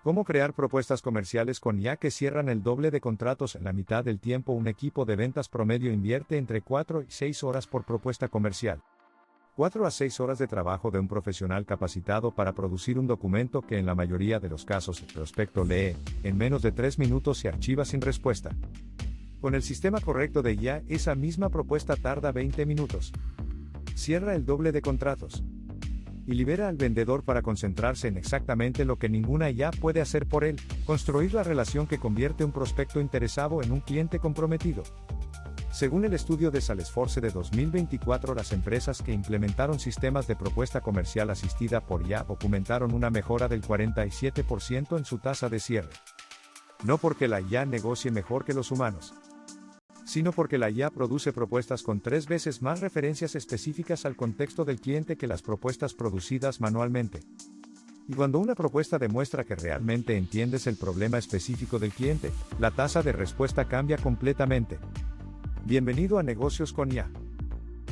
¿Cómo crear propuestas comerciales con IA que cierran el doble de contratos en la mitad del tiempo? Un equipo de ventas promedio invierte entre 4 y 6 horas por propuesta comercial. 4 a 6 horas de trabajo de un profesional capacitado para producir un documento que en la mayoría de los casos el prospecto lee en menos de 3 minutos y archiva sin respuesta. Con el sistema correcto de IA, esa misma propuesta tarda 20 minutos. Cierra el doble de contratos. Y libera al vendedor para concentrarse en exactamente lo que ninguna IA puede hacer por él: construir la relación que convierte un prospecto interesado en un cliente comprometido. Según el estudio de Salesforce de 2024, las empresas que implementaron sistemas de propuesta comercial asistida por IA documentaron una mejora del 47% en su tasa de cierre. No porque la IA negocie mejor que los humanos, sino porque la IA produce propuestas con 3 veces más referencias específicas al contexto del cliente que las propuestas producidas manualmente. Y cuando una propuesta demuestra que realmente entiendes el problema específico del cliente, la tasa de respuesta cambia completamente. Bienvenido a Negocios con IA,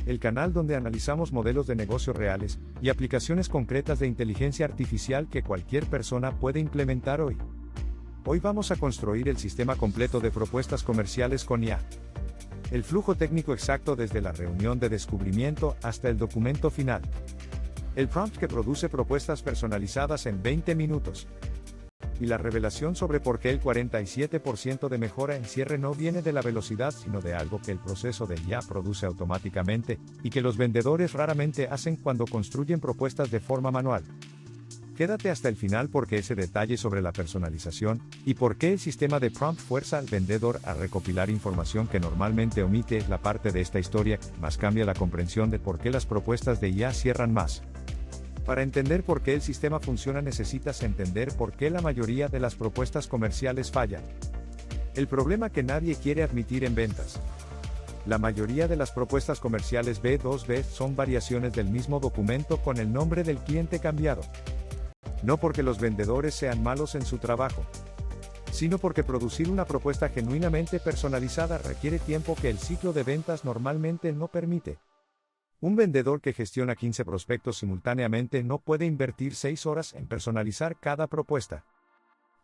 el canal donde analizamos modelos de negocio reales y aplicaciones concretas de inteligencia artificial que cualquier persona puede implementar hoy. Hoy vamos a construir el sistema completo de propuestas comerciales con IA. El flujo técnico exacto desde la reunión de descubrimiento hasta el documento final. El prompt que produce propuestas personalizadas en 20 minutos. Y la revelación sobre por qué el 47% de mejora en cierre no viene de la velocidad, sino de algo que el proceso de IA produce automáticamente, y que los vendedores raramente hacen cuando construyen propuestas de forma manual. Quédate hasta el final porque ese detalle sobre la personalización, y por qué el sistema de prompt fuerza al vendedor a recopilar información que normalmente omite, es la parte de esta historia que más cambia la comprensión de por qué las propuestas de IA cierran más. Para entender por qué el sistema funciona, necesitas entender por qué la mayoría de las propuestas comerciales fallan. El problema que nadie quiere admitir en ventas. La mayoría de las propuestas comerciales B2B son variaciones del mismo documento con el nombre del cliente cambiado. No porque los vendedores sean malos en su trabajo, sino porque producir una propuesta genuinamente personalizada requiere tiempo que el ciclo de ventas normalmente no permite. Un vendedor que gestiona 15 prospectos simultáneamente no puede invertir 6 horas en personalizar cada propuesta.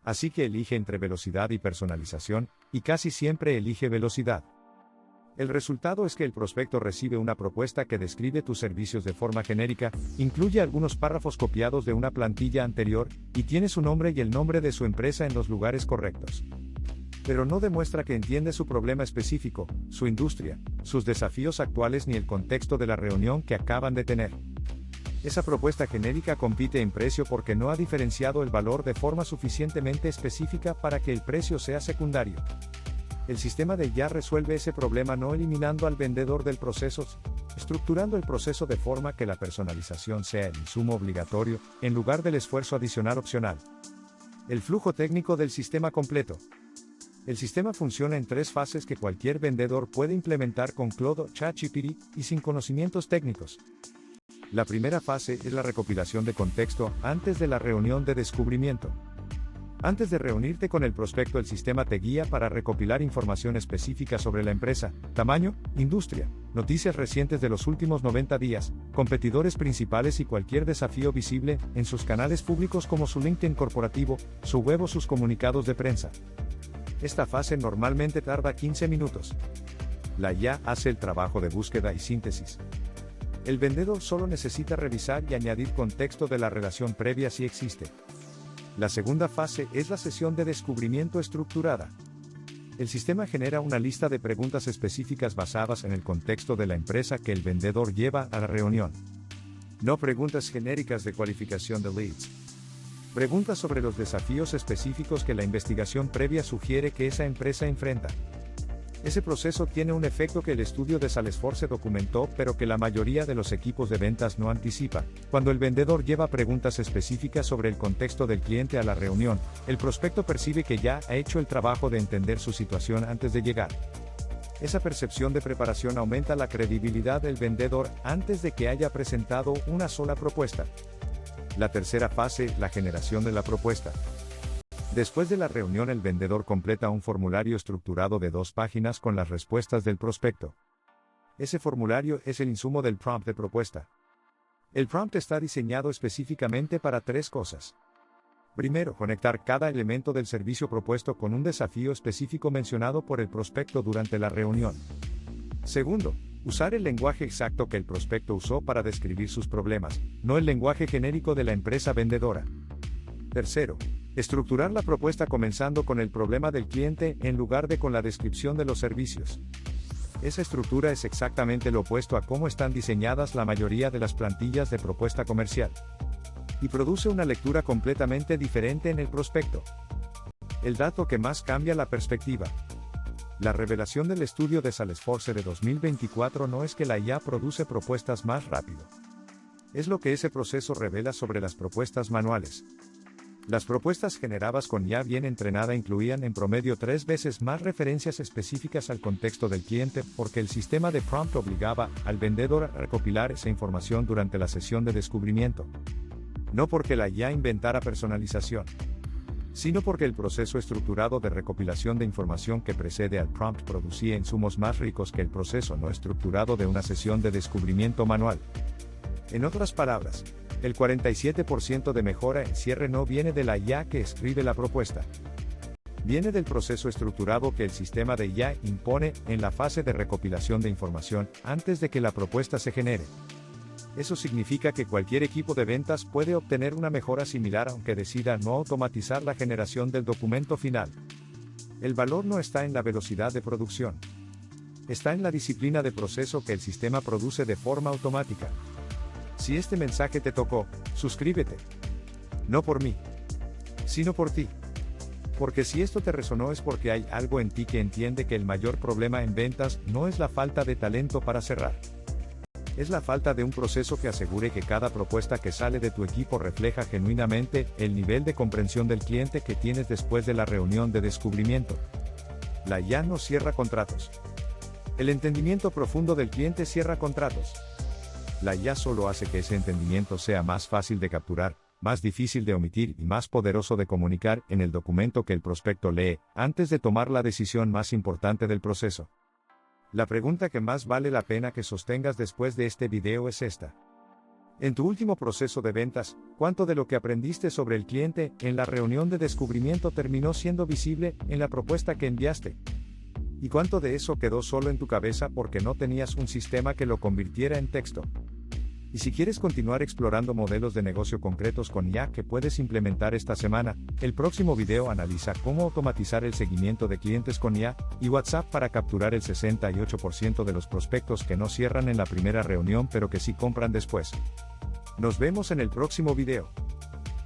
Así que elige entre velocidad y personalización, y casi siempre elige velocidad. El resultado es que el prospecto recibe una propuesta que describe tus servicios de forma genérica, incluye algunos párrafos copiados de una plantilla anterior, y tiene su nombre y el nombre de su empresa en los lugares correctos. Pero no demuestra que entiende su problema específico, su industria, sus desafíos actuales ni el contexto de la reunión que acaban de tener. Esa propuesta genérica compite en precio porque no ha diferenciado el valor de forma suficientemente específica para que el precio sea secundario. El sistema de IA resuelve ese problema no eliminando al vendedor del proceso, estructurando el proceso de forma que la personalización sea el insumo obligatorio, en lugar del esfuerzo adicional opcional. El flujo técnico del sistema completo. El sistema funciona en 3 fases que cualquier vendedor puede implementar con Claude o ChatGPT y sin conocimientos técnicos. La primera fase es la recopilación de contexto antes de la reunión de descubrimiento. Antes de reunirte con el prospecto, el sistema te guía para recopilar información específica sobre la empresa, tamaño, industria, noticias recientes de los últimos 90 días, competidores principales y cualquier desafío visible en sus canales públicos como su LinkedIn corporativo, su web o sus comunicados de prensa. Esta fase normalmente tarda 15 minutos. La IA hace el trabajo de búsqueda y síntesis. El vendedor solo necesita revisar y añadir contexto de la relación previa si existe. La segunda fase es la sesión de descubrimiento estructurada. El sistema genera una lista de preguntas específicas basadas en el contexto de la empresa que el vendedor lleva a la reunión. No preguntas genéricas de cualificación de leads. Preguntas sobre los desafíos específicos que la investigación previa sugiere que esa empresa enfrenta. Ese proceso tiene un efecto que el estudio de Salesforce documentó, pero que la mayoría de los equipos de ventas no anticipa. Cuando el vendedor lleva preguntas específicas sobre el contexto del cliente a la reunión, el prospecto percibe que ya ha hecho el trabajo de entender su situación antes de llegar. Esa percepción de preparación aumenta la credibilidad del vendedor antes de que haya presentado una sola propuesta. La tercera fase, la generación de la propuesta. Después de la reunión, el vendedor completa un formulario estructurado de 2 páginas con las respuestas del prospecto. Ese formulario es el insumo del prompt de propuesta. El prompt está diseñado específicamente para 3 cosas. Primero, conectar cada elemento del servicio propuesto con un desafío específico mencionado por el prospecto durante la reunión. Segundo, usar el lenguaje exacto que el prospecto usó para describir sus problemas, no el lenguaje genérico de la empresa vendedora. Tercero, estructurar la propuesta comenzando con el problema del cliente en lugar de con la descripción de los servicios. Esa estructura es exactamente lo opuesto a cómo están diseñadas la mayoría de las plantillas de propuesta comercial. Y produce una lectura completamente diferente en el prospecto. El dato que más cambia la perspectiva. La revelación del estudio de Salesforce de 2024 no es que la IA produce propuestas más rápido. Es lo que ese proceso revela sobre las propuestas manuales. Las propuestas generadas con IA bien entrenada incluían en promedio 3 veces más referencias específicas al contexto del cliente porque el sistema de prompt obligaba al vendedor a recopilar esa información durante la sesión de descubrimiento. No porque la IA inventara personalización, sino porque el proceso estructurado de recopilación de información que precede al prompt producía insumos más ricos que el proceso no estructurado de una sesión de descubrimiento manual. En otras palabras, el 47% de mejora en cierre no viene de la IA que escribe la propuesta. Viene del proceso estructurado que el sistema de IA impone en la fase de recopilación de información antes de que la propuesta se genere. Eso significa que cualquier equipo de ventas puede obtener una mejora similar aunque decida no automatizar la generación del documento final. El valor no está en la velocidad de producción. Está en la disciplina de proceso que el sistema produce de forma automática. Si este mensaje te tocó, suscríbete. No por mí, sino por ti. Porque si esto te resonó es porque hay algo en ti que entiende que el mayor problema en ventas no es la falta de talento para cerrar. Es la falta de un proceso que asegure que cada propuesta que sale de tu equipo refleja genuinamente el nivel de comprensión del cliente que tienes después de la reunión de descubrimiento. La IA no cierra contratos. El entendimiento profundo del cliente cierra contratos. La IA solo hace que ese entendimiento sea más fácil de capturar, más difícil de omitir y más poderoso de comunicar en el documento que el prospecto lee, antes de tomar la decisión más importante del proceso. La pregunta que más vale la pena que sostengas después de este video es esta. En tu último proceso de ventas, ¿cuánto de lo que aprendiste sobre el cliente en la reunión de descubrimiento terminó siendo visible en la propuesta que enviaste? ¿Y cuánto de eso quedó solo en tu cabeza porque no tenías un sistema que lo convirtiera en texto? Y si quieres continuar explorando modelos de negocio concretos con IA que puedes implementar esta semana, el próximo video analiza cómo automatizar el seguimiento de clientes con IA y WhatsApp para capturar el 68% de los prospectos que no cierran en la primera reunión pero que sí compran después. Nos vemos en el próximo video.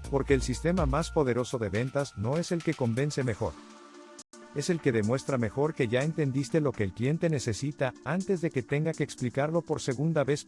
Porque el sistema más poderoso de ventas no es el que convence mejor. Es el que demuestra mejor que ya entendiste lo que el cliente necesita antes de que tenga que explicarlo por segunda vez.